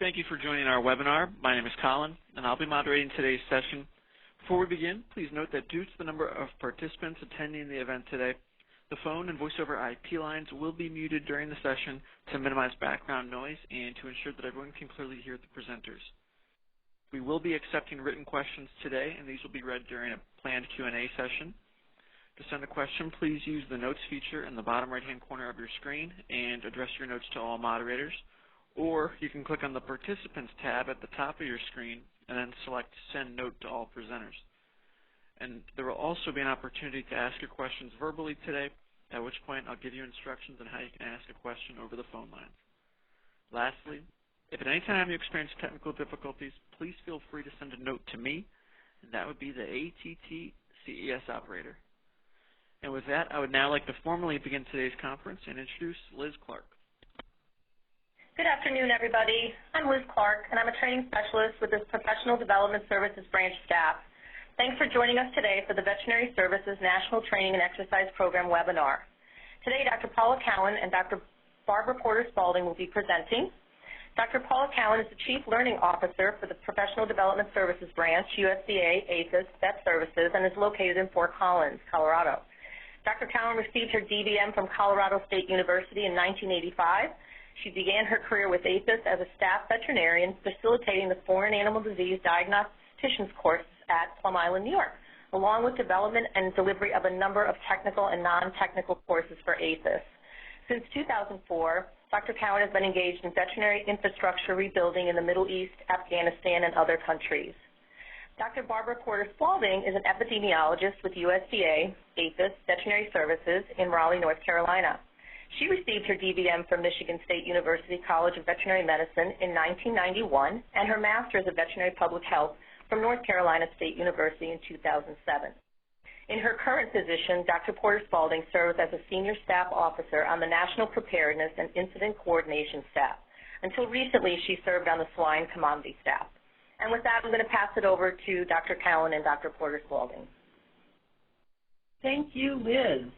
Thank you for joining our webinar. My name is Colin, and I'll be moderating today's session. Before we begin, please note that due to the number of participants attending the event today, the phone and voice over IP lines will be muted during the session to minimize background noise and to ensure that everyone can clearly hear the presenters. We will be accepting written questions today, and these will be read during a planned Q&A session. To send a question, please use the Notes feature in the bottom right-hand corner of your screen and address your notes to all moderators. Or you can click on the Participants tab at the top of your screen and then select Send Note to All Presenters. And there will also be an opportunity to ask your questions verbally today, at which point I'll give you instructions on how you can ask a question over the phone line. Lastly, if at any time you experience technical difficulties, please feel free to send a note to me, and that would be the ATT CES operator. And with that, I would now like to formally begin today's conference and introduce Liz Clark. Good afternoon, everybody. I'm Liz Clark, and I'm a training specialist with the Professional Development Services branch staff. Thanks for joining us today for the Veterinary Services National Training and Exercise Program webinar. Today, Dr. Paula Cowan and Dr. Barbara Porter-Spalding will be presenting. Dr. Paula Cowan is the Chief Learning Officer for the Professional Development Services branch, USDA, APHIS, Vet Services, and is located in Fort Collins, Colorado. Dr. Cowan received her DVM from Colorado State University in 1985. She began her career with APHIS as a staff veterinarian, facilitating the foreign animal disease diagnostician's course at Plum Island, New York, along with development and delivery of a number of technical and non-technical courses for APHIS. Since 2004, Dr. Cowan has been engaged in veterinary infrastructure rebuilding in the Middle East, Afghanistan, and other countries. Dr. Barbara Porter-Spalding is an epidemiologist with USDA, APHIS, Veterinary Services in Raleigh, North Carolina. She received her DVM from Michigan State University College of Veterinary Medicine in 1991 and her Master's of Veterinary Public Health from North Carolina State University in 2007. In her current position, Dr. Porter-Spalding serves as a Senior Staff Officer on the National Preparedness and Incident Coordination Staff. Until recently, she served on the Swine Commodity Staff. And with that, I'm going to pass it over to Dr. Cowan and Dr. Porter-Spalding. Thank you, Liz.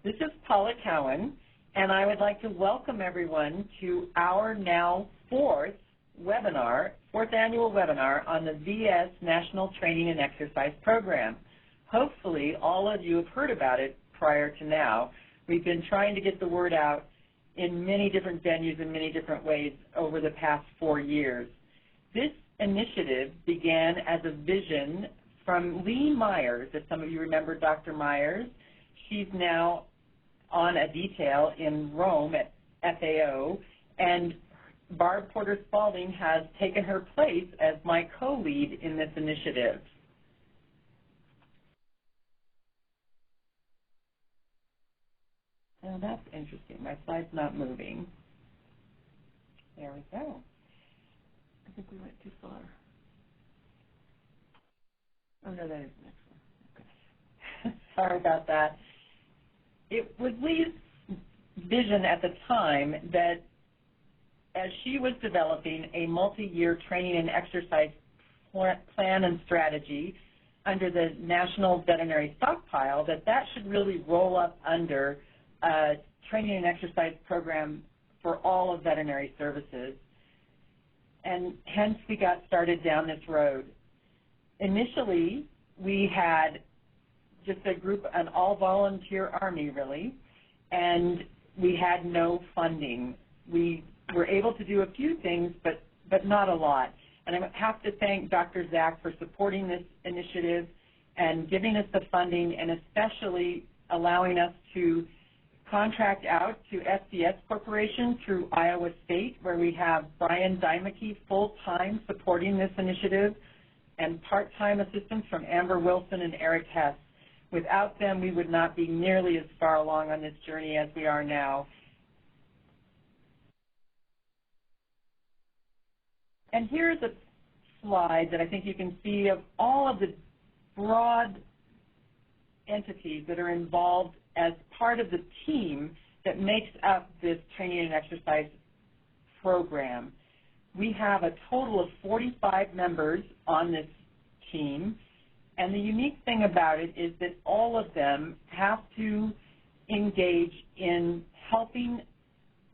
This is Paula Cowan, and I would like to welcome everyone to our now fourth annual webinar on the VS National Training and Exercise Program. Hopefully, all of you have heard about it prior to now. We've been trying to get the word out in many different venues in many different ways over the past 4 years. This initiative began as a vision from Lee Myers. If some of you remember Dr. Myers, she's now on a detail in Rome at FAO, and Barb Porter-Spalding has taken her place as my co-lead in this initiative. Now that's interesting. My slide's not moving. There we go. I think we went too far. Oh, no, that is the next one. Okay. Sorry about that. It was Lee's vision at the time that as she was developing a multi-year training and exercise plan and strategy under the National Veterinary Stockpile, that should really roll up under a training and exercise program for all of veterinary services. And hence we got started down this road. Initially, we had just a group, an all-volunteer army, really, and we had no funding. We were able to do a few things, but not a lot. And I have to thank Dr. Zach for supporting this initiative and giving us the funding, and especially allowing us to contract out to SDS Corporation through Iowa State, where we have Brian Dymeke full-time supporting this initiative, and part-time assistance from Amber Wilson and Eric Hess. Without them, we would not be nearly as far along on this journey as we are now. And here's a slide that I think you can see of all of the broad entities that are involved as part of the team that makes up this training and exercise program. We have a total of 45 members on this team, and the unique thing about it is that all of them have to engage in helping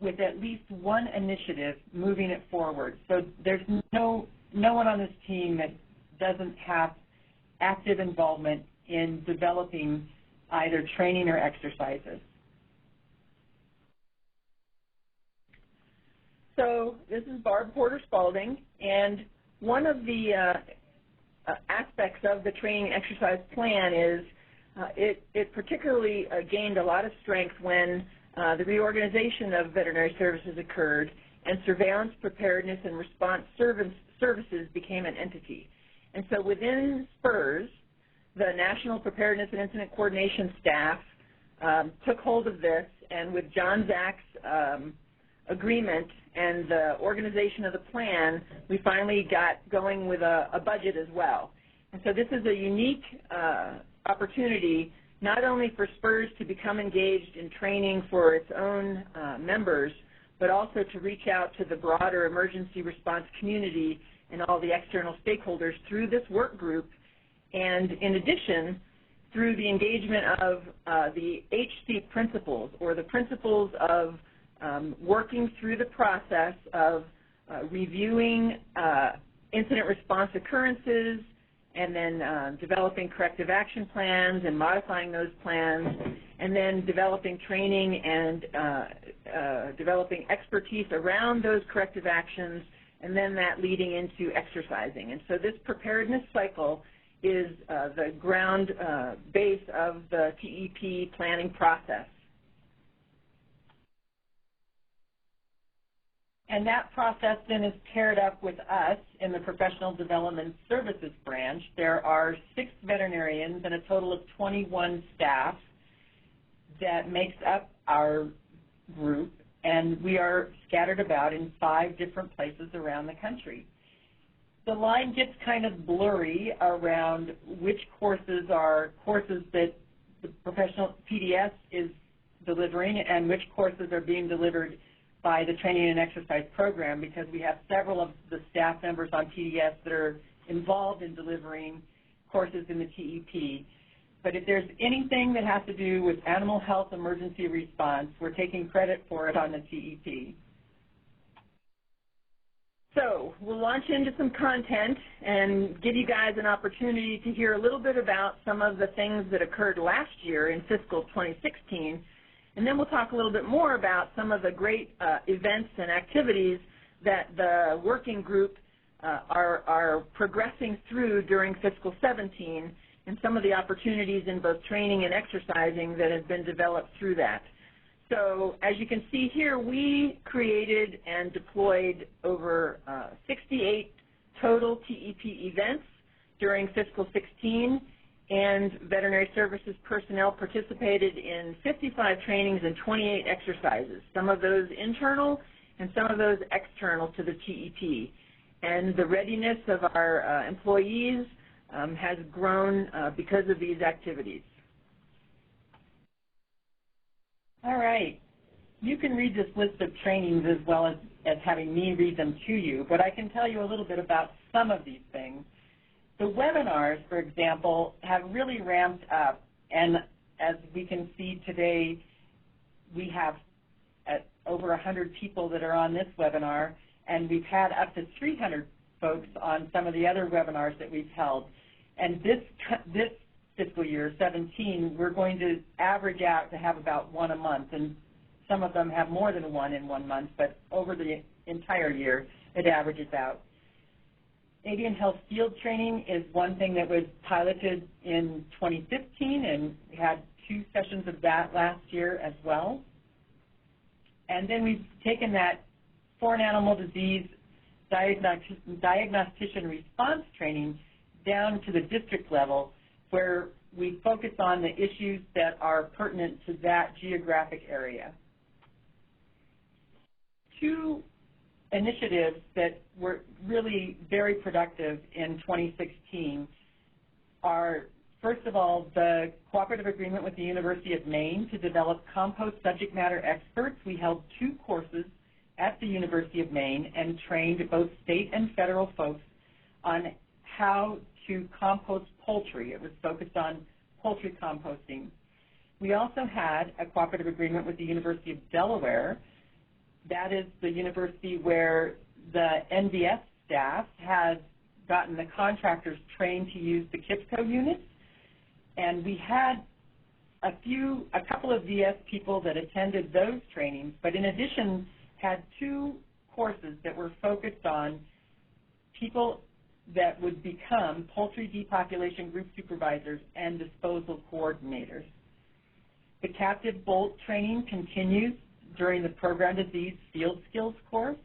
with at least one initiative moving it forward. So there's no one on this team that doesn't have active involvement in developing either training or exercises. So this is Barb Porter-Spalding, and one of the aspects of the training exercise plan is it particularly gained a lot of strength when the reorganization of veterinary services occurred and surveillance, preparedness, and response services became an entity. And so within SPRS, the National Preparedness and Incident Coordination staff took hold of this, and with John Zach's agreement and the organization of the plan, we finally got going with a budget as well. And so this is a unique opportunity not only for SPRS to become engaged in training for its own members, but also to reach out to the broader emergency response community and all the external stakeholders through this work group, and in addition, through the engagement of the HC principles, or the principles of working through the process of reviewing incident response occurrences, and then developing corrective action plans and modifying those plans, and then developing training and developing expertise around those corrective actions, and then that leading into exercising. And so this preparedness cycle is the ground base of the TEP planning process. And that process then is paired up with us in the Professional Development Services branch. There are 6 veterinarians and a total of 21 staff that makes up our group, and we are scattered about in 5 different places around the country. The line gets kind of blurry around which courses are courses that the professional PDS is delivering and which courses are being delivered by the training and exercise program, because we have several of the staff members on PDS that are involved in delivering courses in the TEP. But if there's anything that has to do with animal health emergency response, we're taking credit for it on the TEP. So we'll launch into some content and give you guys an opportunity to hear a little bit about some of the things that occurred last year in fiscal 2016. And then we'll talk a little bit more about some of the great events and activities that the working group are progressing through during fiscal 17, and some of the opportunities in both training and exercising that have been developed through that. So as you can see here, we created and deployed over 68 total TEP events during fiscal 16, and veterinary services personnel participated in 55 trainings and 28 exercises, some of those internal and some of those external to the TEP. And the readiness of our employees has grown because of these activities. All right. You can read this list of trainings as well as having me read them to you, but I can tell you a little bit about some of these things. The webinars, for example, have really ramped up, and as we can see today, we have over 100 people that are on this webinar, and we've had up to 300 folks on some of the other webinars that we've held. And this fiscal year, 17, we're going to average out to have about one a month, and some of them have more than one in 1 month, but over the entire year, it averages out. Avian health field training is one thing that was piloted in 2015, and we had 2 sessions of that last year as well. And then we've taken that foreign animal disease diagnostician response training down to the district level, where we focus on the issues that are pertinent to that geographic area. 2 initiatives that were really very productive in 2016 are, first of all, the cooperative agreement with the University of Maine to develop compost subject matter experts. We held 2 courses at the University of Maine and trained both state and federal folks on how to compost poultry. It was focused on poultry composting. We also had a cooperative agreement with the University of Delaware that is the university where the NVS staff has gotten the contractors trained to use the KIPCO units. And we had a couple of VS people that attended those trainings, but in addition had 2 courses that were focused on people that would become poultry depopulation group supervisors and disposal coordinators. The captive bolt training continues during the program disease field skills course.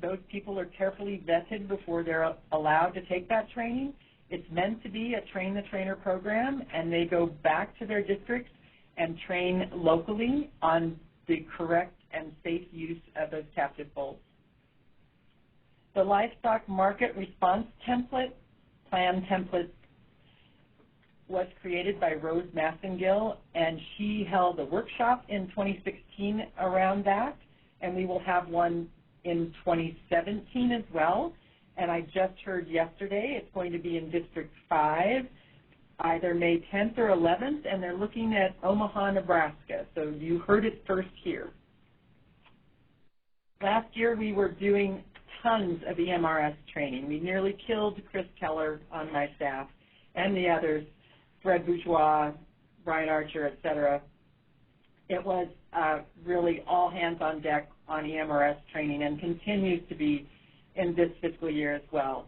Those people are carefully vetted before they're allowed to take that training. It's meant to be a train-the-trainer program, and they go back to their districts and train locally on the correct and safe use of those captive bolts. The livestock market response template, plan template, was created by Rose Massengill, and she held a workshop in 2016 around that, and we will have one in 2017 as well. And I just heard yesterday it's going to be in District 5, either May 10th or 11th, and they're looking at Omaha, Nebraska. So you heard it first here. Last year we were doing tons of EMRS training. We nearly killed Chris Keller on my staff and the others, Fred Bourgeois, Brian Archer, et cetera. It was really all hands on deck on EMRS training and continues to be in this fiscal year as well.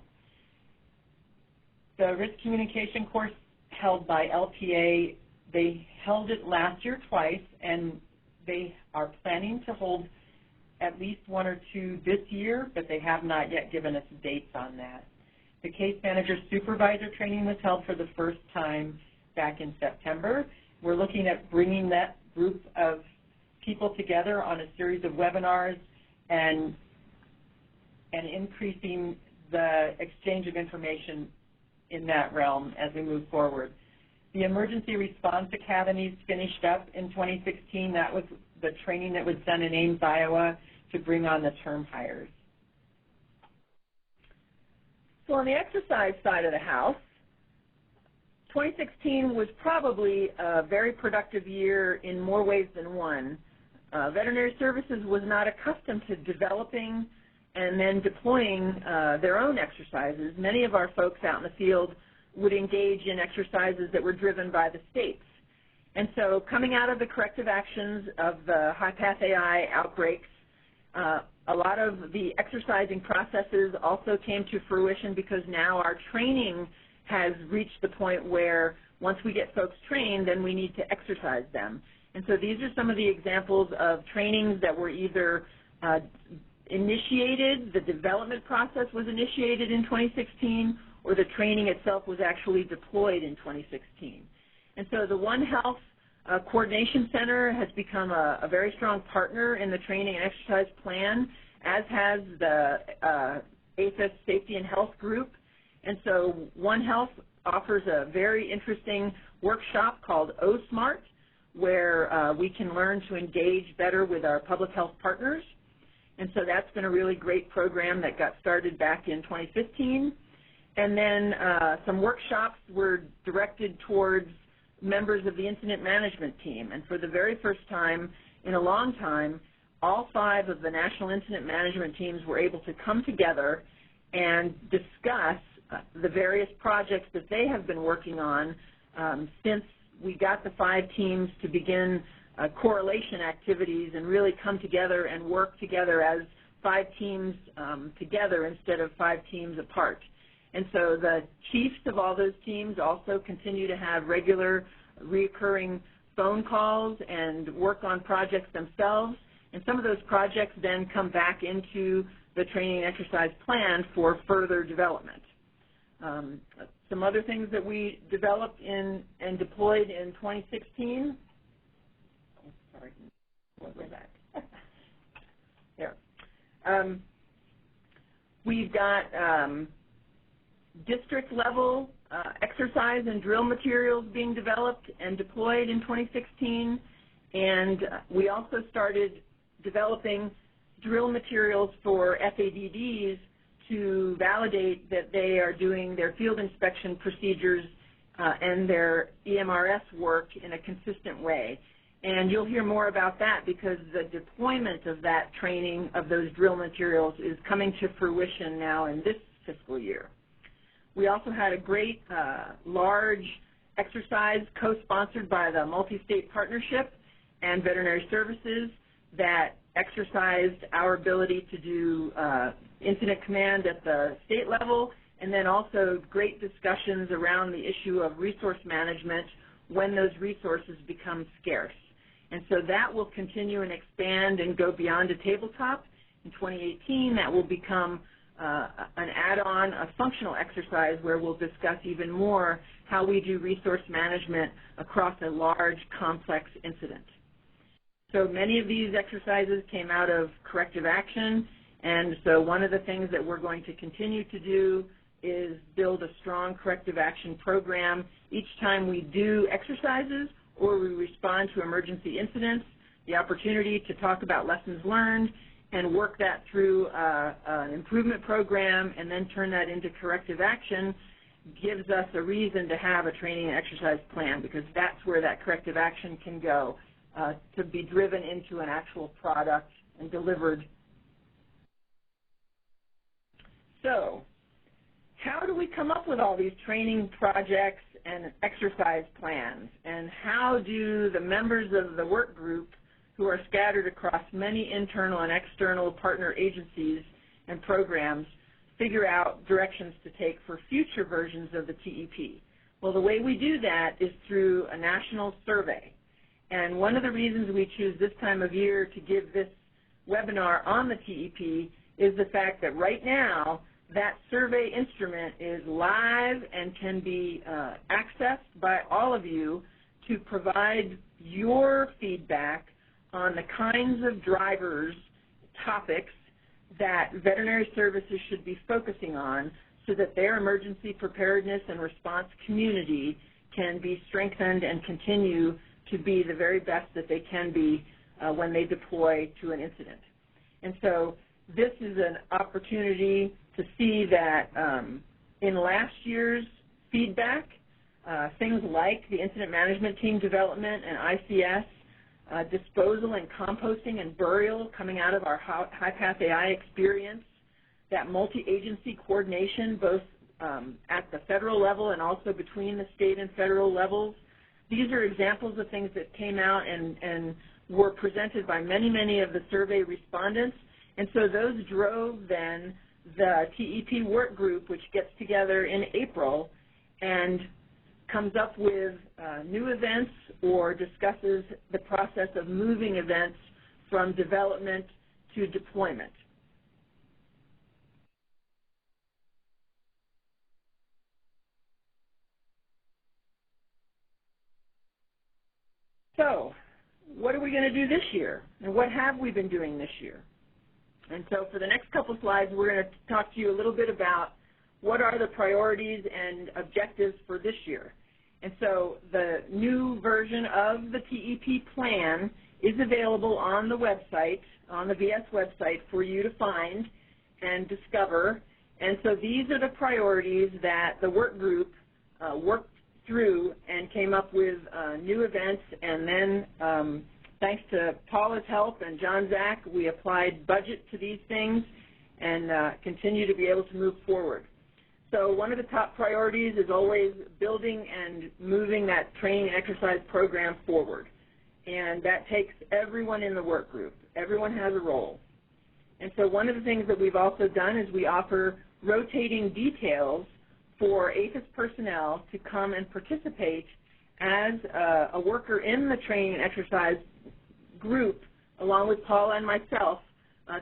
The risk communication course held by LPA, they held it last year twice, and they are planning to hold at least 1 or 2 this year, but they have not yet given us dates on that. The case manager supervisor training was held for the first time back in September. We're looking at bringing that group of people together on a series of webinars and increasing the exchange of information in that realm as we move forward. The Emergency Response Academies finished up in 2016. That was the training that was done in Ames, Iowa, to bring on the term hires. So on the exercise side of the house, 2016 was probably a very productive year in more ways than one. Veterinary Services was not accustomed to developing and then deploying their own exercises. Many of our folks out in the field would engage in exercises that were driven by the states. And so coming out of the corrective actions of the HPAI outbreaks, a lot of the exercising processes also came to fruition because now our training has reached the point where once we get folks trained, then we need to exercise them. And so these are some of the examples of trainings that were either initiated, the development process was initiated in 2016, or the training itself was actually deployed in 2016. And so the One Health Coordination Center has become a very strong partner in the training and exercise plan, as has the APHIS Safety and Health Group. And so One Health offers a very interesting workshop called OSMART, where we can learn to engage better with our public health partners. And so that's been a really great program that got started back in 2015. And then some workshops were directed towards members of the incident management team. And for the very first time in a long time, all 5 of the national incident management teams were able to come together and discuss the various projects that they have been working on since we got the 5 teams to begin correlation activities and really come together and work together as 5 teams together instead of 5 teams apart. And so the chiefs of all those teams also continue to have regular recurring phone calls and work on projects themselves. And some of those projects then come back into the training and exercise plan for further development. Some other things that we developed and deployed in 2016. Oh, sorry, what was that? There. We've got district-level exercise and drill materials being developed and deployed in 2016, and we also started developing drill materials for FADDs to validate that they are doing their field inspection procedures and their EMRS work in a consistent way. And you'll hear more about that because the deployment of that training of those drill materials is coming to fruition now in this fiscal year. We also had a great large exercise co-sponsored by the Multi-State Partnership and Veterinary Services that exercised our ability to do incident command at the state level, and then also great discussions around the issue of resource management when those resources become scarce. And so that will continue and expand and go beyond a tabletop. In 2018, that will become an add-on, a functional exercise where we'll discuss even more how we do resource management across a large, complex incident. So many of these exercises came out of corrective action, and so one of the things that we're going to continue to do is build a strong corrective action program. Each time we do exercises or we respond to emergency incidents, the opportunity to talk about lessons learned and work that through an improvement program and then turn that into corrective action gives us a reason to have a training and exercise plan, because that's where that corrective action can go to be driven into an actual product and delivered. So how do we come up with all these training projects and exercise plans, and how do the members of the work group who are scattered across many internal and external partner agencies and programs figure out directions to take for future versions of the TEP? Well, the way we do that is through a national survey. And one of the reasons we choose this time of year to give this webinar on the TEP is the fact that right now that survey instrument is live and can be accessed by all of you to provide your feedback on the kinds of drivers, topics that veterinary services should be focusing on so that their emergency preparedness and response community can be strengthened and continue to be the very best that they can be when they deploy to an incident. And so this is an opportunity to see that in last year's feedback, things like the incident management team development and ICS, disposal and composting and burial coming out of our HPAI experience, that multi-agency coordination both at the federal level and also between the state and federal levels. These are examples of things that came out and were presented by many, many of the survey respondents. And so those drove then the TEP work group, which gets together in April and comes up with new events or discusses the process of moving events from development to deployment. So what are we going to do this year, and what have we been doing this year? And so for the next couple slides, we're going to talk to you a little bit about what are the priorities and objectives for this year. And so the new version of the TEP plan is available on the website, on the VS website, for you to find and discover. And so these are the priorities that the work group worked through and came up with new events. And then thanks to Paula's help and John Zach, we applied budget to these things and continue to be able to move forward. So one of the top priorities is always building and moving that training and exercise program forward. And that takes everyone in the work group. Everyone has a role. And so one of the things that we've also done is we offer rotating details for APHIS personnel to come and participate as a worker in the training and exercise group, along with Paula and myself,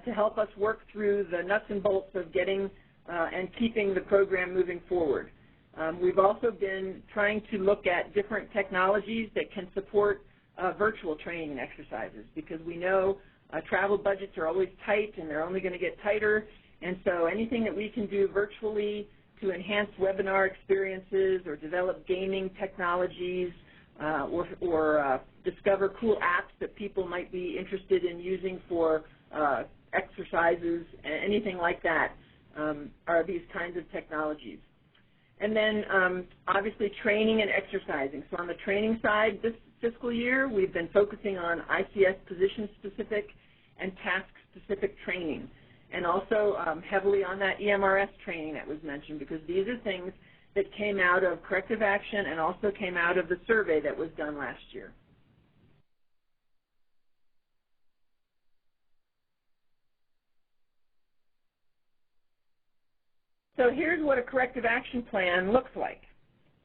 to help us work through the nuts and bolts of getting and keeping the program moving forward. We've also been trying to look at different technologies that can support virtual training and exercises, because we know travel budgets are always tight and they're only going to get tighter, and so anything that we can do virtually to enhance webinar experiences or develop gaming technologies or discover cool apps that people might be interested in using for exercises, anything like that, are these kinds of technologies. And then obviously training and exercising. So on the training side, this fiscal year, we've been focusing on ICS position-specific and task-specific training, and also heavily on that EMRS training that was mentioned, because these are things that came out of corrective action and also came out of the survey that was done last year. So here's what a corrective action plan looks like.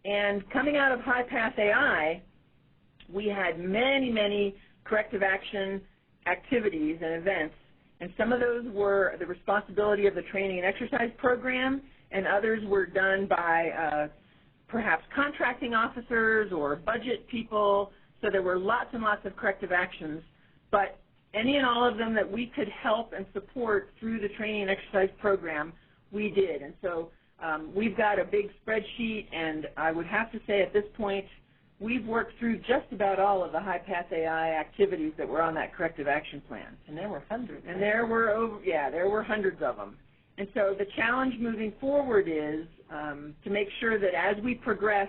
And coming out of HPAI, we had many, many corrective action activities and events, and some of those were the responsibility of the training and exercise program, and others were done by perhaps contracting officers or budget people. So there were lots and lots of corrective actions, but any and all of them that we could help and support through the training and exercise program, we did. And so we've got a big spreadsheet, and I would have to say at this point, we've worked through just about all of the HPAI activities that were on that corrective action plan. And there were hundreds. And there were hundreds of them. And so the challenge moving forward is to make sure that as we progress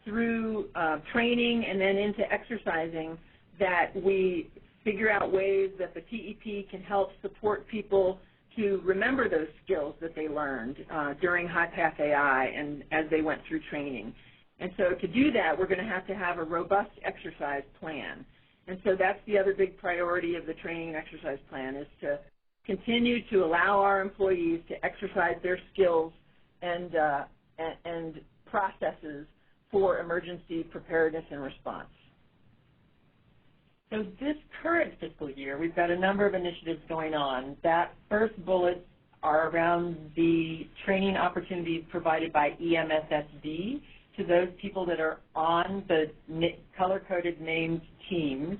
through training and then into exercising, that we figure out ways that the TEP can help support people to remember those skills that they learned during HPAI and as they went through training. And so to do that, we're going to have a robust exercise plan. And so that's the other big priority of the training and exercise plan, is to continue to allow our employees to exercise their skills and processes for emergency preparedness and response. So this current fiscal year, we've got a number of initiatives going on. That first bullet are around the training opportunities provided by EMSSD to those people that are on the color-coded named teams.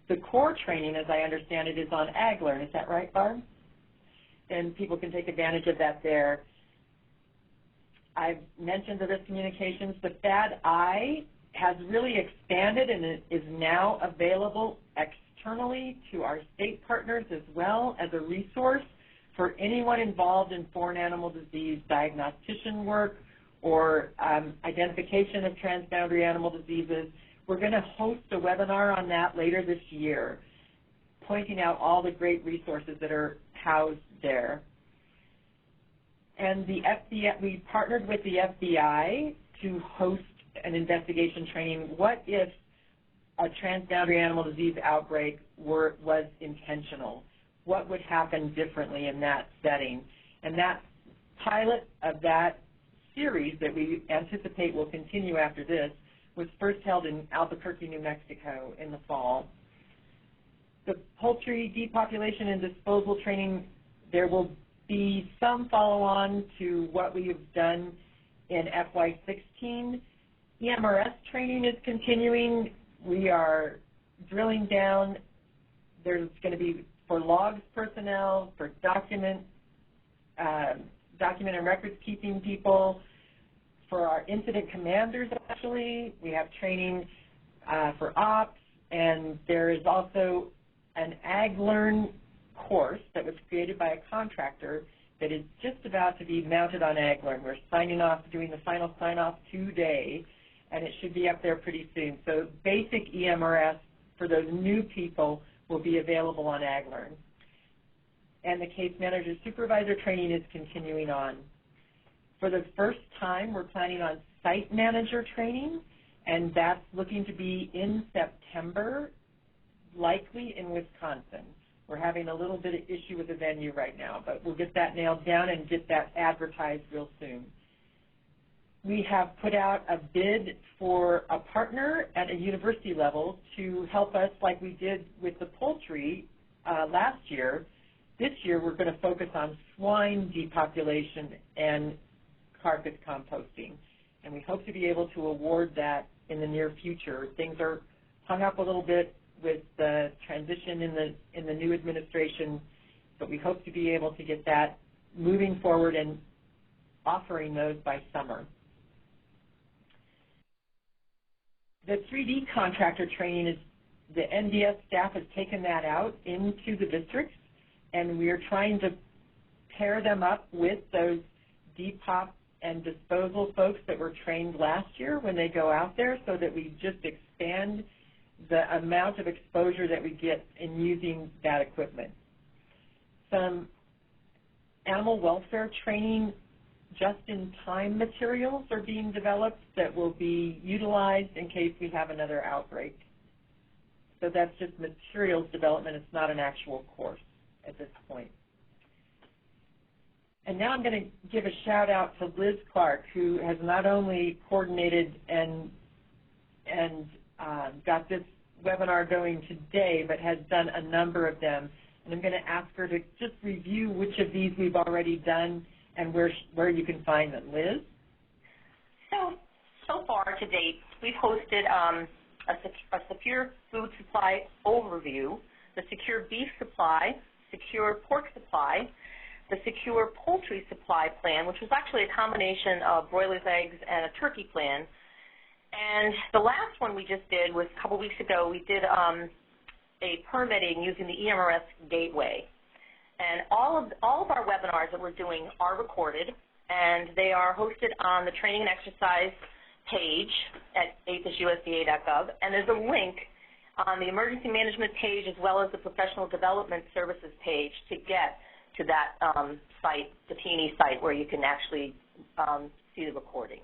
The core training, as I understand it, is on AgLearn. Is that right, Barb? And people can take advantage of that there. I've mentioned the risk communications. The FAD-I has really expanded and is now available externally to our state partners as well as a resource for anyone involved in foreign animal disease diagnostician work or identification of transboundary animal diseases. We're going to host a webinar on that later this year, pointing out all the great resources that are housed there. And the FBI, we partnered with the FBI to host an investigation training. What if a transboundary animal disease outbreak was intentional? What would happen differently in that setting? And that pilot of that series that we anticipate will continue after this was first held in Albuquerque, New Mexico in the fall. The poultry depopulation and disposal training, there will be some follow-on to what we have done in FY16. EMRS training is continuing. We are drilling down. There's going to be for logs personnel, for document and records keeping people, for our incident commanders actually. We have training for ops, and there is also an AgLearn course that was created by a contractor that is just about to be mounted on AgLearn. We're signing off, doing the final sign-off today, and it should be up there pretty soon. So basic EMRS for those new people will be available on AgLearn. And the case manager supervisor training is continuing on. For the first time, we're planning on site manager training, and that's looking to be in September, likely in Wisconsin. We're having a little bit of issue with the venue right now, but we'll get that nailed down and get that advertised real soon. We have put out a bid for a partner at a university level to help us like we did with the poultry last year. This year we're going to focus on swine depopulation and carcass composting, and we hope to be able to award that in the near future. Things are hung up a little bit with the transition in the new administration, but we hope to be able to get that moving forward and offering those by summer. The 3D contractor training is, the NDS staff has taken that out into the districts, and we are trying to pair them up with those depop and disposal folks that were trained last year when they go out there, so that we just expand the amount of exposure that we get in using that equipment. Some animal welfare training just-in-time materials are being developed that will be utilized in case we have another outbreak. So that's just materials development. It's not an actual course at this point. And now I'm going to give a shout out to Liz Clark, who has not only coordinated and got this webinar going today, but has done a number of them. And I'm going to ask her to just review which of these we've already done and where you can find them. Liz? So far to date, we've hosted a secure food supply overview, the secure beef supply, secure pork supply, the secure poultry supply plan, which was actually a combination of broilers, eggs, and a turkey plan. And the last one we just did was a couple weeks ago. We did a permitting using the EMRS gateway. And all of our webinars that we're doing are recorded, and they are hosted on the training and exercise page at aphisUSDA.gov. And there's a link on the emergency management page as well as the professional development services page to get to that site, the T&E site, where you can actually see the recording.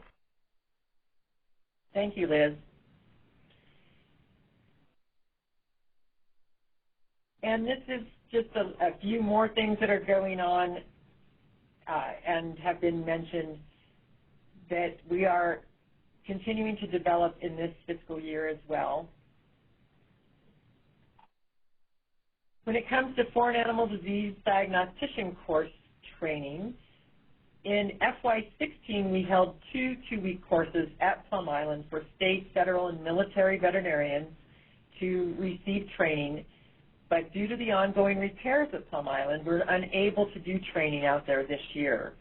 Thank you, Liz. And this is just a few more things that are going on and have been mentioned that we are continuing to develop in this fiscal year as well. When it comes to foreign animal disease diagnostician course training, in FY16 we held two 2-week courses at Plum Island for state, federal, and military veterinarians to receive training. But due to the ongoing repairs at Plum Island, we're unable to do training out there this year.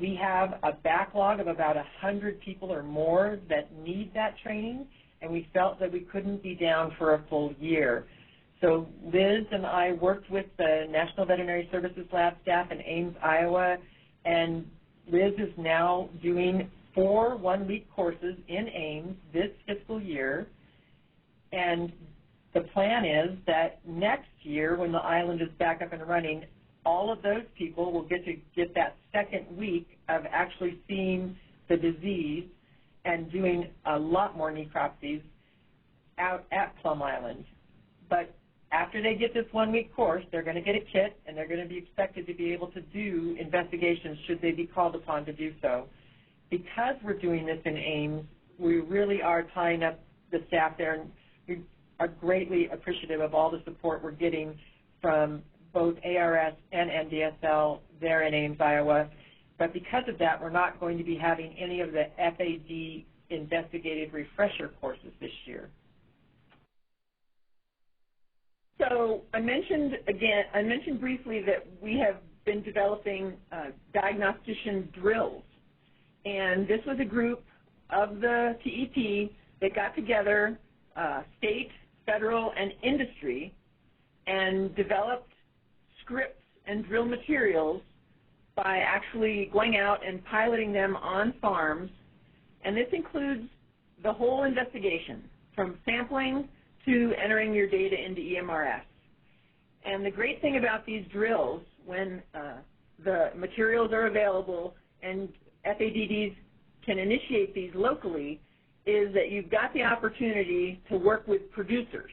We have a backlog of about 100 people or more that need that training, and we felt that we couldn't be down for a full year. So Liz and I worked with the National Veterinary Services Lab staff in Ames, Iowa, and Liz is now doing 4 one-week courses in Ames this fiscal year. And the plan is that next year, when the island is back up and running, all of those people will get to get that second week of actually seeing the disease and doing a lot more necropsies out at Plum Island. But after they get this 1-week course, they're going to get a kit, and they're going to be expected to be able to do investigations should they be called upon to do so. Because we're doing this in Ames, we really are tying up the staff there, and we are greatly appreciative of all the support we're getting from both ARS and NDSL there in Ames, Iowa. But because of that, we're not going to be having any of the FAD investigative refresher courses this year. So I mentioned briefly that we have been developing diagnostician drills. And this was a group of the TEP that got together, state, federal, and industry, and developed scripts and drill materials by actually going out and piloting them on farms. And this includes the whole investigation, from sampling to entering your data into EMRS. And the great thing about these drills, when the materials are available and FADDs can initiate these locally, is that you've got the opportunity to work with producers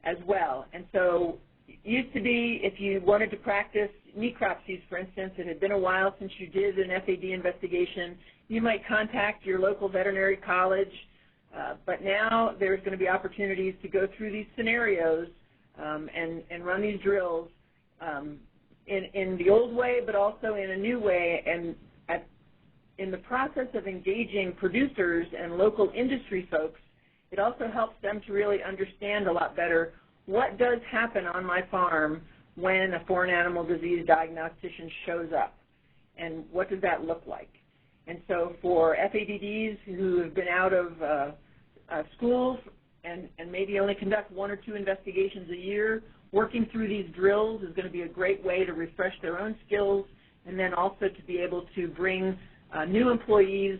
as well. And so it used to be, if you wanted to practice necropsies, for instance, it had been a while since you did an FAD investigation, you might contact your local veterinary college, but now there's going to be opportunities to go through these scenarios and run these drills in the old way, but also in a new way. And in the process of engaging producers and local industry folks, it also helps them to really understand a lot better what does happen on my farm when a foreign animal disease diagnostician shows up, and what does that look like. And so for FADDs who have been out of schools and maybe only conduct 1 or 2 investigations a year, working through these drills is going to be a great way to refresh their own skills, and then also to be able to bring new employees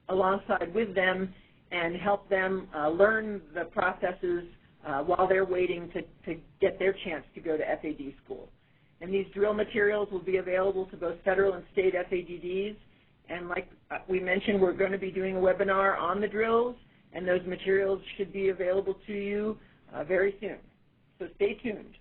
alongside with them and help them learn the processes while they're waiting to get their chance to go to FAD school. And these drill materials will be available to both federal and state FADDs. And like we mentioned, we're going to be doing a webinar on the drills, and those materials should be available to you very soon. So stay tuned.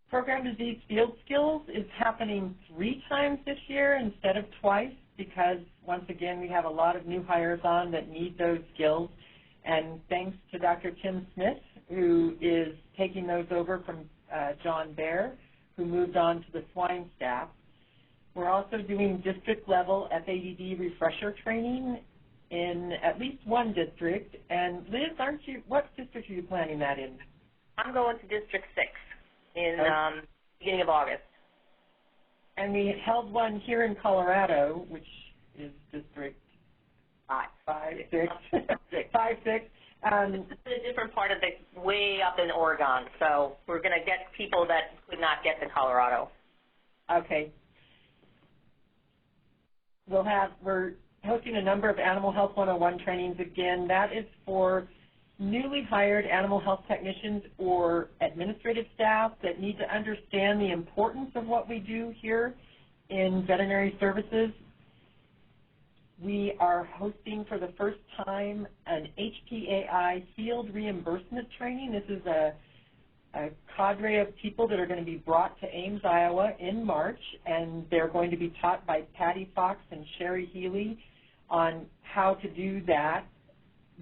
Program Disease Field Skills is happening 3 times this year instead of twice because, once again, we have a lot of new hires on that need those skills. And thanks to Dr. Tim Smith, who is taking those over from John Baer, who moved on to the swine staff. We're also doing district-level FADD refresher training in at least one district. And Liz, what district are you planning that in? I'm going to District 6 in beginning of August. And we held one here in Colorado, which is District 5, 6. It's a different part of the way up in Oregon, so we're going to get people that could not get to Colorado. Okay. We're hosting a number of Animal Health 101 trainings again. That is for newly hired animal health technicians or administrative staff that need to understand the importance of what we do here in veterinary services. We are hosting for the first time an HPAI field reimbursement training. This is a cadre of people that are going to be brought to Ames, Iowa in March, and they're going to be taught by Patty Fox and Sherry Healy on how to do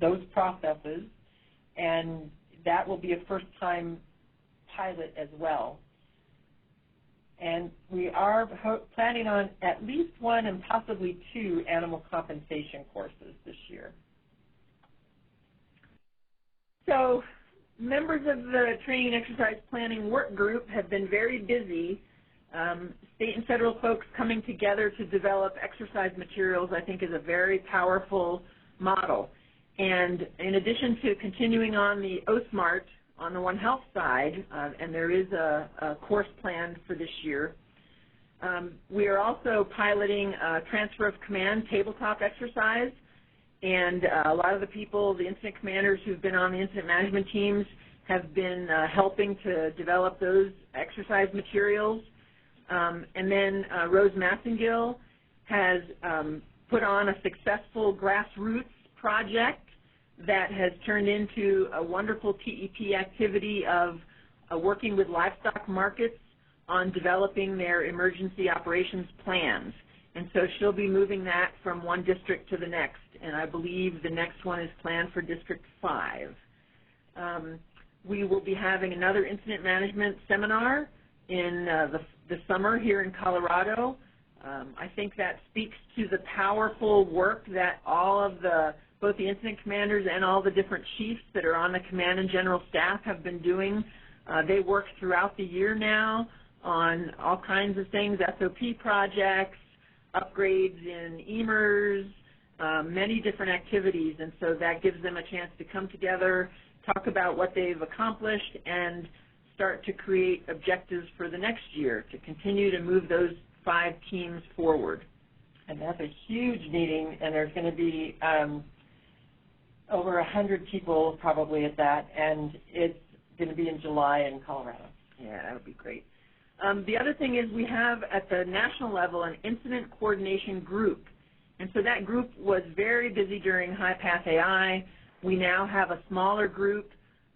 those processes, and that will be a first-time pilot as well. And we are planning on at least 1 and possibly 2 animal compensation courses this year. So members of the Training and Exercise Planning Work Group have been very busy. State and federal folks coming together to develop exercise materials, I think, is a very powerful model. And in addition to continuing on the OSMART on the One Health side, and there is a course planned for this year, we are also piloting a transfer of command tabletop exercise. And a lot of the people, the incident commanders who've been on the incident management teams, have been helping to develop those exercise materials. And then Rose Massengill has put on a successful grassroots project that has turned into a wonderful TEP activity of working with livestock markets on developing their emergency operations plans. And so she'll be moving that from one district to the next, and I believe the next one is planned for District 5. We will be having another incident management seminar in the summer here in Colorado. I think that speaks to the powerful work that all of both the incident commanders and all the different chiefs that are on the command and general staff have been doing. They work throughout the year now on all kinds of things, SOP projects, upgrades in EMERS, many different activities, and so that gives them a chance to come together, talk about what they've accomplished, and start to create objectives for the next year to continue to move those 5 teams forward. And that's a huge meeting, and there's going to be over 100 people probably at that, and it's going to be in July in Colorado. Yeah, that would be great. The other thing is we have at the national level an incident coordination group. And so that group was very busy during HPAI. We now have a smaller group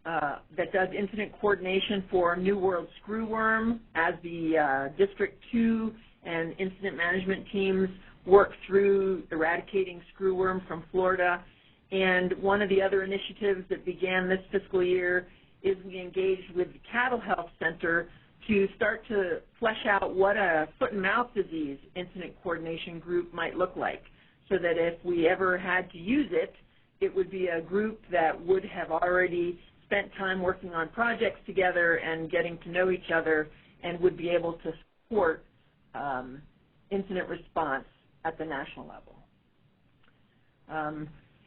that does incident coordination for New World screwworm as the District 2 and incident management teams work through eradicating screwworm from Florida. And one of the other initiatives that began this fiscal year is we engaged with the Cattle Health Center to start to flesh out what a foot and mouth disease incident coordination group might look like, so that if we ever had to use it, it would be a group that would have already spent time working on projects together and getting to know each other and would be able to support incident response at the national level.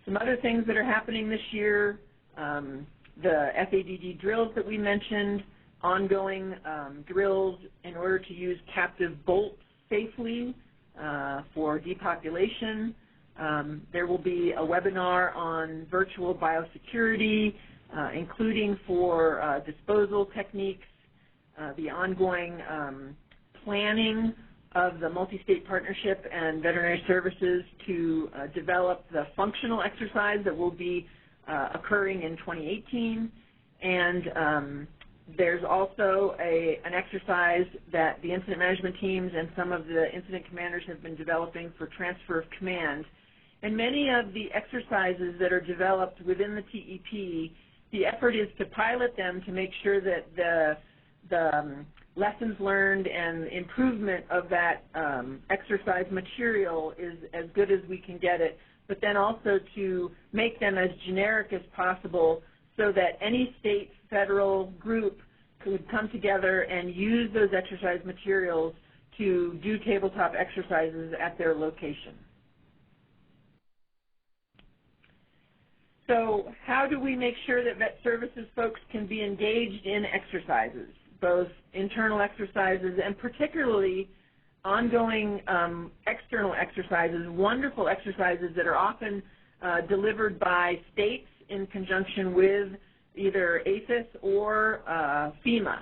Some other things that are happening this year, the FADD drills that we mentioned, ongoing drills in order to use captive bolts safely for depopulation. There will be a webinar on virtual biosecurity, including for disposal techniques, the ongoing planning of the multi-state partnership and veterinary services to develop the functional exercise that will be occurring in 2018. And there's also an exercise that the incident management teams and some of the incident commanders have been developing for transfer of command. And many of the exercises that are developed within the TEP, the effort is to pilot them to make sure that the lessons learned and improvement of that exercise material is as good as we can get it, but then also to make them as generic as possible so that any state, federal group could come together and use those exercise materials to do tabletop exercises at their location. So how do we make sure that vet services folks can be engaged in exercises, both internal exercises and particularly ongoing external exercises, wonderful exercises that are often delivered by states in conjunction with either APHIS or FEMA.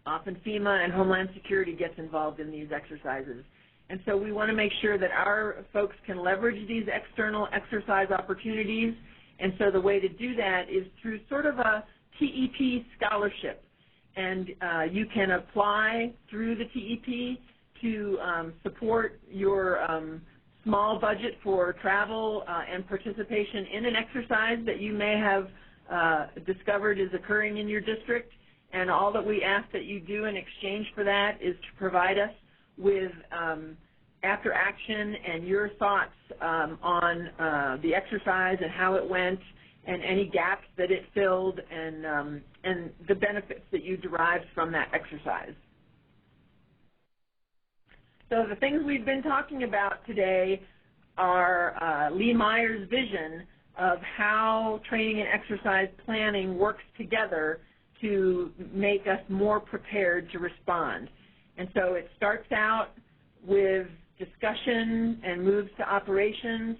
Often FEMA and Homeland Security gets involved in these exercises. And so we want to make sure that our folks can leverage these external exercise opportunities. And so the way to do that is through sort of a TEP scholarship. And you can apply through the TEP to support your small budget for travel and participation in an exercise that you may have discovered is occurring in your district. And all that we ask that you do in exchange for that is to provide us with after action and your thoughts on the exercise and how it went and any gaps that it filled and the benefits that you derived from that exercise. So the things we've been talking about today are Lee Meyer's vision of how training and exercise planning works together to make us more prepared to respond. And so it starts out with discussion and moves to operations,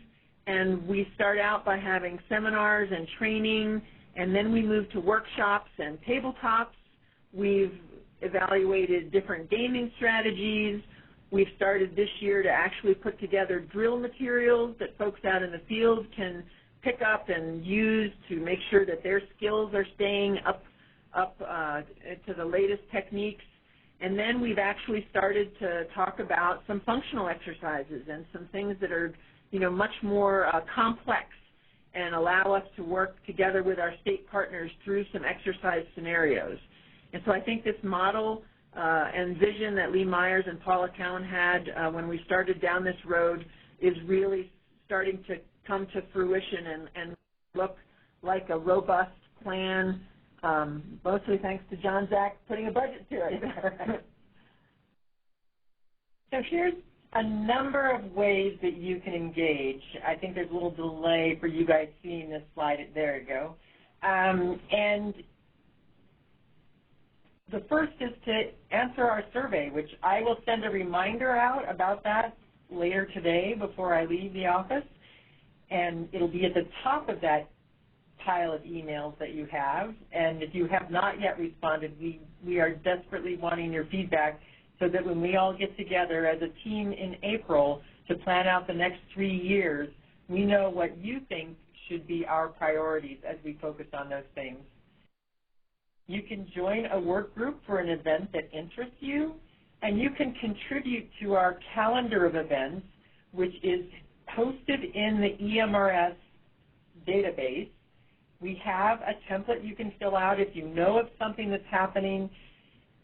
and we start out by having seminars and training, and then we move to workshops and tabletops. We've evaluated different gaming strategies. We've started this year to actually put together drill materials that folks out in the field can pick up and use to make sure that their skills are staying up to the latest techniques. And then we've actually started to talk about some functional exercises and some things that are, much more complex and allow us to work together with our state partners through some exercise scenarios. And so I think this model and vision that Lee Myers and Paula Cowan had when we started down this road is really starting to come to fruition and look like a robust plan, mostly thanks to John Zach putting a budget to it. So here's a number of ways that you can engage. I think there's a little delay for you guys seeing this slide. There you go. And the first is to answer our survey, which I will send a reminder out about that later today before I leave the office. And it'll be at the top of that pile of emails that you have. And if you have not yet responded, we are desperately wanting your feedback so that when we all get together as a team in April to plan out the next 3 years, we know what you think should be our priorities as we focus on those things. You can join a work group for an event that interests you, and you can contribute to our calendar of events, which is hosted in the EMRS database. We have a template you can fill out if you know of something that's happening.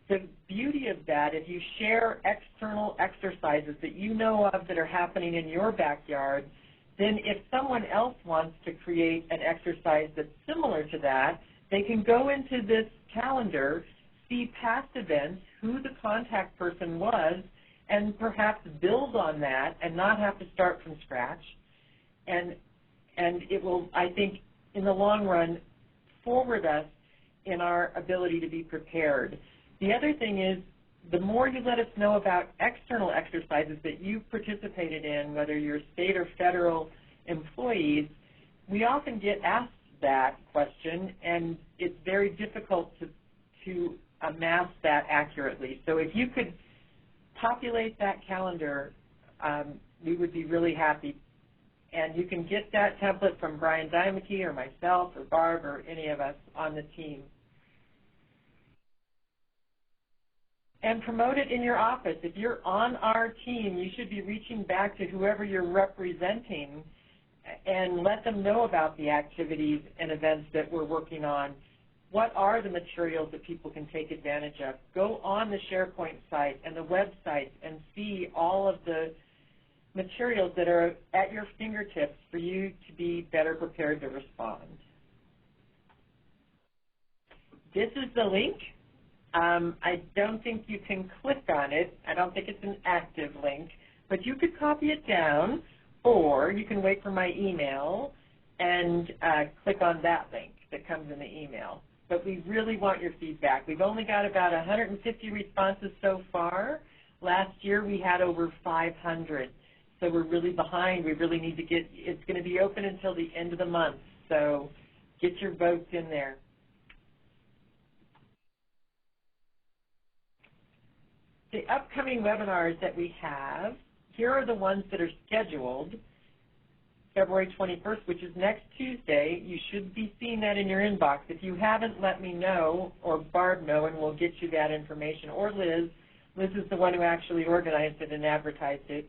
The beauty of that, if you share external exercises that you know of that are happening in your backyard, then if someone else wants to create an exercise that's similar to that, they can go into this calendar, see past events, who the contact person was, and perhaps build on that and not have to start from scratch. And it will, I think, in the long run, forward us in our ability to be prepared. The other thing is the more you let us know about external exercises that you've participated in, whether you're state or federal employees, we often get asked that question, and it's very difficult to amass that accurately. So if you could populate that calendar, we would be really happy. And you can get that template from Brian Diameke or myself or Barb or any of us on the team. And promote it in your office. If you're on our team, you should be reaching back to whoever you're representing and let them know about the activities and events that we're working on. What are the materials that people can take advantage of? Go on the SharePoint site and the website and see all of the materials that are at your fingertips for you to be better prepared to respond. This is the link. I don't think you can click on it. I don't think it's an active link, but you could copy it down, or you can wait for my email and click on that link that comes in the email. But we really want your feedback. We've only got about 150 responses so far. Last year we had over 500. So we're really behind. We really need to get, it's going to be open until the end of the month. So get your votes in there. The upcoming webinars that we have, here are the ones that are scheduled. February 21st, which is next Tuesday. You should be seeing that in your inbox. If you haven't, let me know, or Barb know, and we'll get you that information, or Liz. Liz is the one who actually organized it and advertised it.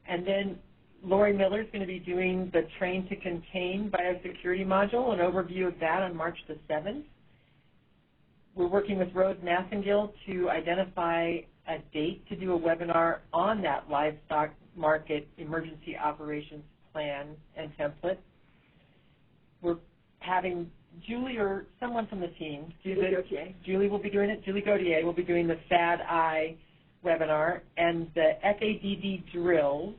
And then Lori Miller is going to be doing the Train to Contain Biosecurity module, an overview of that on March the 7th. We're working with Rose Massengill to identify a date to do a webinar on that livestock market emergency operations plan and template. We're having Julie or someone from the team. Julie will be doing it. Julie Gautier will be doing the FAD-I webinar, and the FADD drills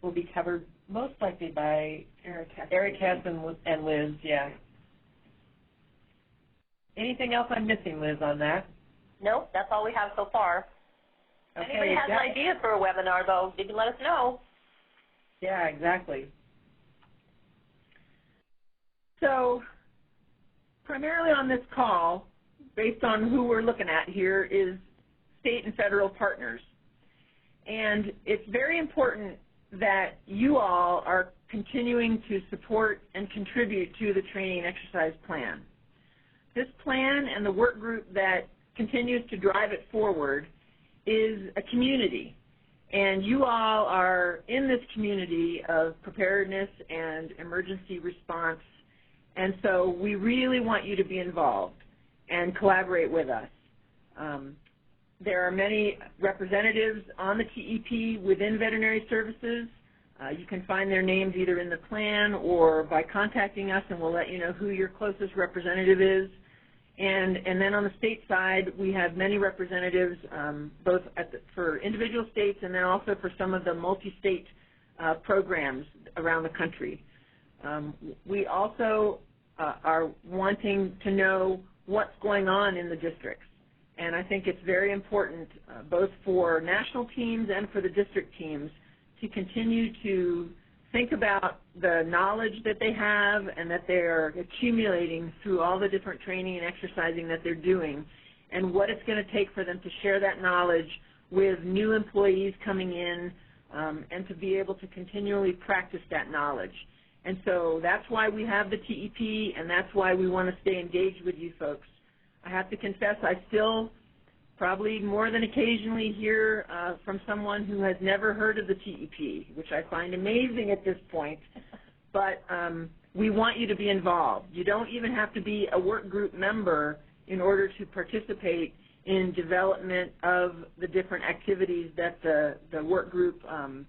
will be covered most likely by Eric Hess and Liz, yeah. Anything else I'm missing, Liz, on that? Nope, that's all we have so far. Okay, anybody has an idea for a webinar, though, you can let us know. Yeah, exactly. So primarily on this call, based on who we're looking at here, is state and federal partners. And it's very important that you all are continuing to support and contribute to the training and exercise plan. This plan and the work group that continues to drive it forward is a community. And you all are in this community of preparedness and emergency response. And so we really want you to be involved and collaborate with us. There are many representatives on the TEP within veterinary services. You can find their names either in the plan or by contacting us, and we'll let you know who your closest representative is. And then on the state side, we have many representatives, both for individual states and then also for some of the multi-state programs around the country. We also are wanting to know what's going on in the districts. And I think it's very important, both for national teams and for the district teams, to continue to think about the knowledge that they have and that they're accumulating through all the different training and exercising that they're doing, and what it's going to take for them to share that knowledge with new employees coming in, and to be able to continually practice that knowledge. And so that's why we have the TEP, and that's why we want to stay engaged with you folks. I have to confess, I still probably more than occasionally hear from someone who has never heard of the TEP, which I find amazing at this point. But we want you to be involved. You don't even have to be a work group member in order to participate in development of the different activities that the work group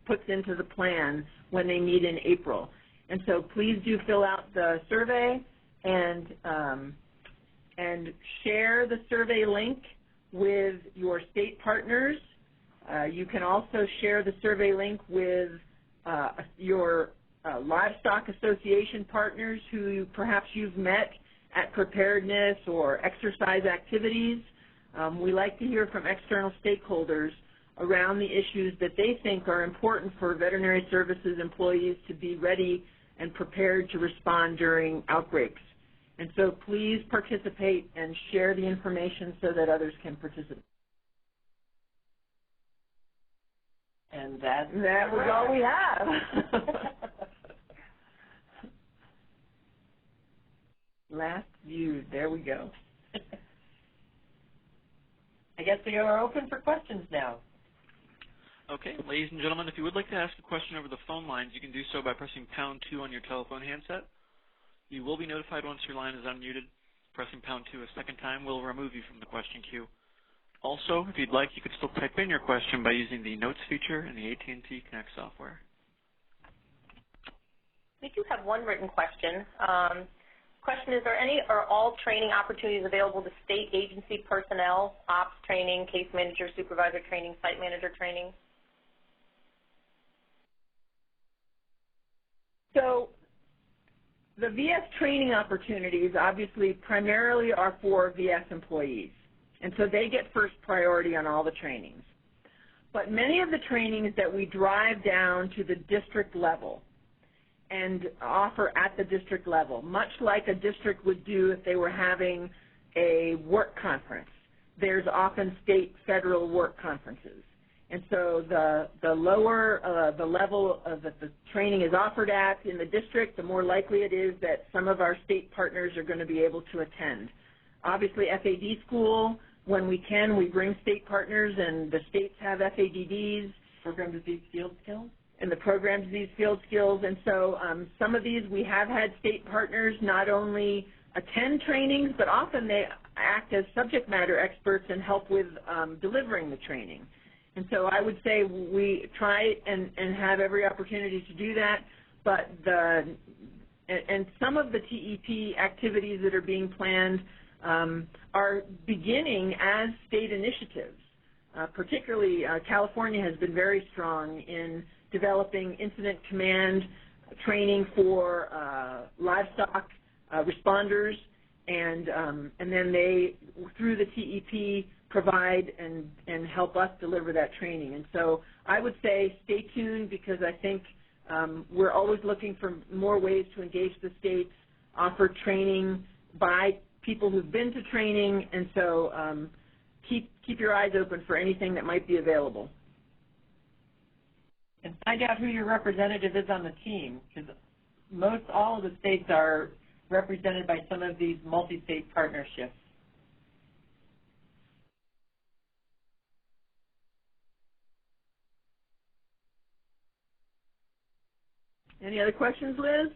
puts into the plan when they meet in April. And so please do fill out the survey and share the survey link with your state partners. You can also share the survey link with your livestock association partners who perhaps you've met at preparedness or exercise activities. We like to hear from external stakeholders around the issues that they think are important for veterinary services employees to be ready and prepared to respond during outbreaks. And so please participate and share the information so that others can participate. And that was all we have. Last viewed. There we go. I guess we are open for questions now. Okay, ladies and gentlemen, if you would like to ask a question over the phone lines, you can do so by pressing #2 on your telephone handset. You will be notified once your line is unmuted. Pressing #2 a second time will remove you from the question queue. Also, if you'd like, you could still type in your question by using the Notes feature in the AT&T Connect software. We do have one written question. Question is, are any or all training opportunities available to state agency personnel, ops training, case manager, supervisor training, site manager training? So the VS training opportunities obviously primarily are for VS employees, and so they get first priority on all the trainings. But many of the trainings that we drive down to the district level and offer at the district level, much like a district would do if they were having a work conference. There's often state, federal work conferences. And so the lower the level that the training is offered at in the district, the more likely it is that some of our state partners are going to be able to attend. Obviously, FAD school, when we can, we bring state partners, and the states have FADDs. Program disease field skills? And the program disease field skills. And so some of these we have had state partners not only attend trainings, but often they act as subject matter experts and help with delivering the training. And so I would say we try and have every opportunity to do that, but some of the TEP activities that are being planned are beginning as state initiatives. Particularly, California has been very strong in developing incident command training for livestock responders, and then they, through the TEP, provide and help us deliver that training. And so I would say stay tuned, because I think we're always looking for more ways to engage the states, offer training by people who've been to training, and so keep your eyes open for anything that might be available. And find out who your representative is on the team, because all of the states are represented by some of these multi-state partnerships. Any other questions, Liz?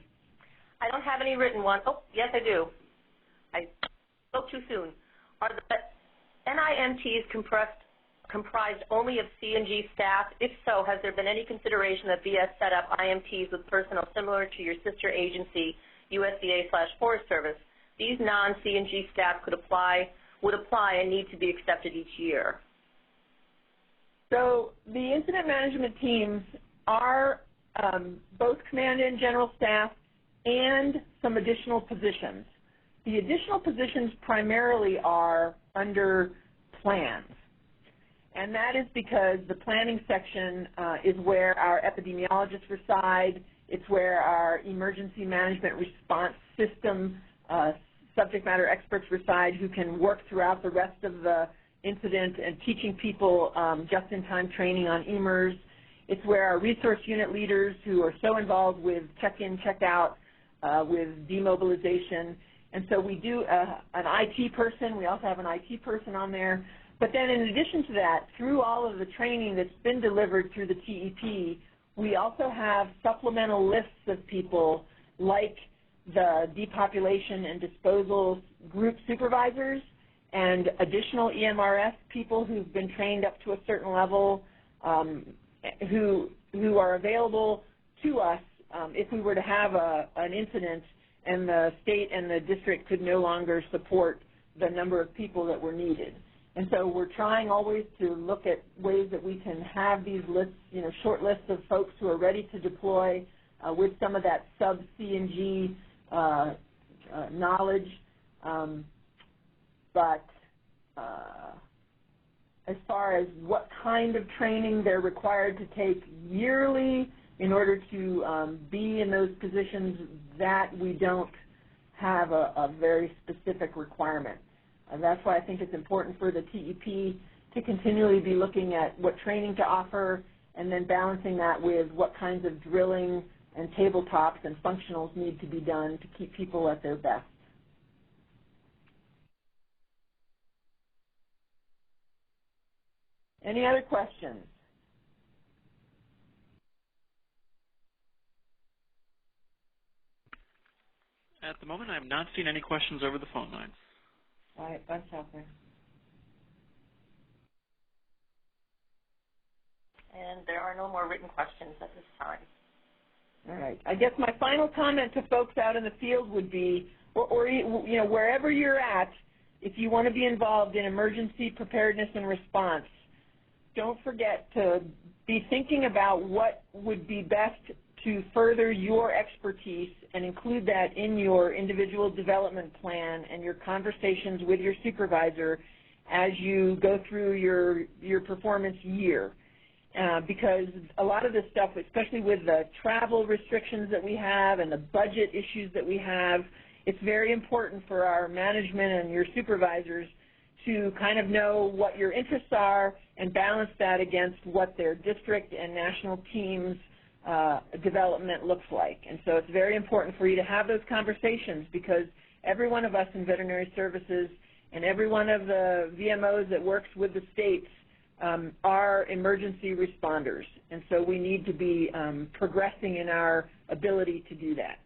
I don't have any written ones. Oh, yes, I do. I spoke too soon. Are the NIMTs comprised only of C&G staff? If so, has there been any consideration that VS set up IMTs with personnel similar to your sister agency, USDA/Forest Service? These non-C&G staff would apply and need to be accepted each year. So the incident management teams are both command and general staff and some additional positions. The additional positions primarily are under plans, and that is because the planning section is where our epidemiologists reside. It's where our emergency management response system subject matter experts reside, who can work throughout the rest of the incident and teaching people just-in-time training on EMERS. It's where our resource unit leaders, who are so involved with check-in, check-out, with demobilization. And so we do an IT person. We also have an IT person on there. But then in addition to that, through all of the training that's been delivered through the TEP, we also have supplemental lists of people like the depopulation and disposal group supervisors and additional EMRS people who've been trained up to a certain level, who are available to us if we were to have an incident and the state and the district could no longer support the number of people that were needed. And so we're trying always to look at ways that we can have these lists, short lists of folks who are ready to deploy with some of that sub-C&G knowledge. But as far as what kind of training they're required to take yearly in order to be in those positions, that we don't have a very specific requirement. And that's why I think it's important for the TEP to continually be looking at what training to offer and then balancing that with what kinds of drilling and tabletops and functionals need to be done to keep people at their best. Any other questions? At the moment, I have not seen any questions over the phone lines. All right, bunch out there. And there are no more written questions at this time. All right. I guess my final comment to folks out in the field would be, or you know, wherever you're at, if you want to be involved in emergency preparedness and response, don't forget to be thinking about what would be best to further your expertise and include that in your individual development plan and your conversations with your supervisor as you go through your performance year. Because a lot of this stuff, especially with the travel restrictions that we have and the budget issues that we have, it's very important for our management and your supervisors to kind of know what your interests are and balance that against what their district and national teams development looks like. And so it's very important for you to have those conversations, because every one of us in veterinary services and every one of the VMOs that works with the states are emergency responders. And so we need to be progressing in our ability to do that.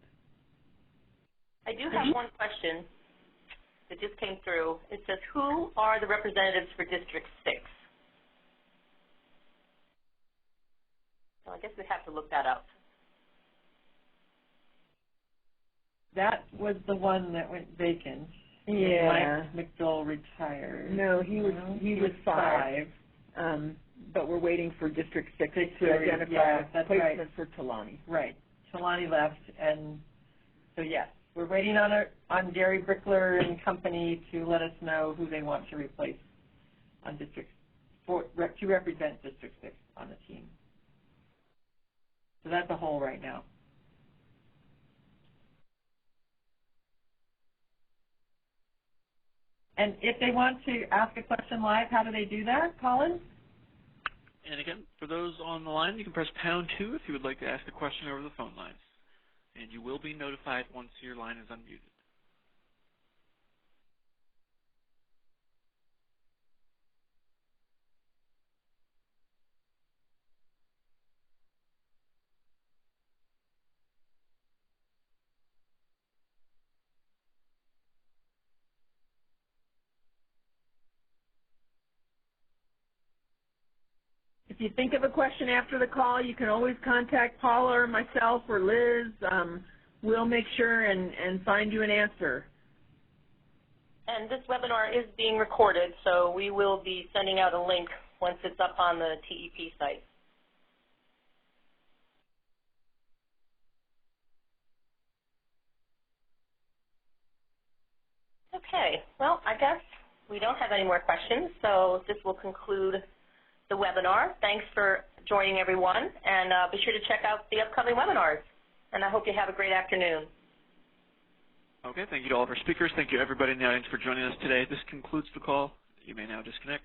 I do have one question that just came through. It says, who are the representatives for District 6? So I guess we have to look that up. That was the one that went vacant. Yeah. Mike McDowell retired. No, he was 5. But we're waiting for District 6 to identify a placement for Talani. Right. Talani left, and so yes, we're waiting on Gary Brickler and company to let us know who they want to replace on to represent District 6 on the team. So that's a hole right now. And if they want to ask a question live, how do they do that, Colin? And again, for those on the line, you can press #2 if you would like to ask a question over the phone lines. And you will be notified once your line is unmuted. If you think of a question after the call, you can always contact Paula or myself or Liz. We'll make sure and find you an answer. And this webinar is being recorded, so we will be sending out a link once it's up on the TEP site. Okay, well, I guess we don't have any more questions, so this will conclude the webinar. Thanks for joining, everyone, and be sure to check out the upcoming webinars. And I hope you have a great afternoon. Okay, thank you to all of our speakers. Thank you, everybody in the audience, for joining us today. This concludes the call. You may now disconnect.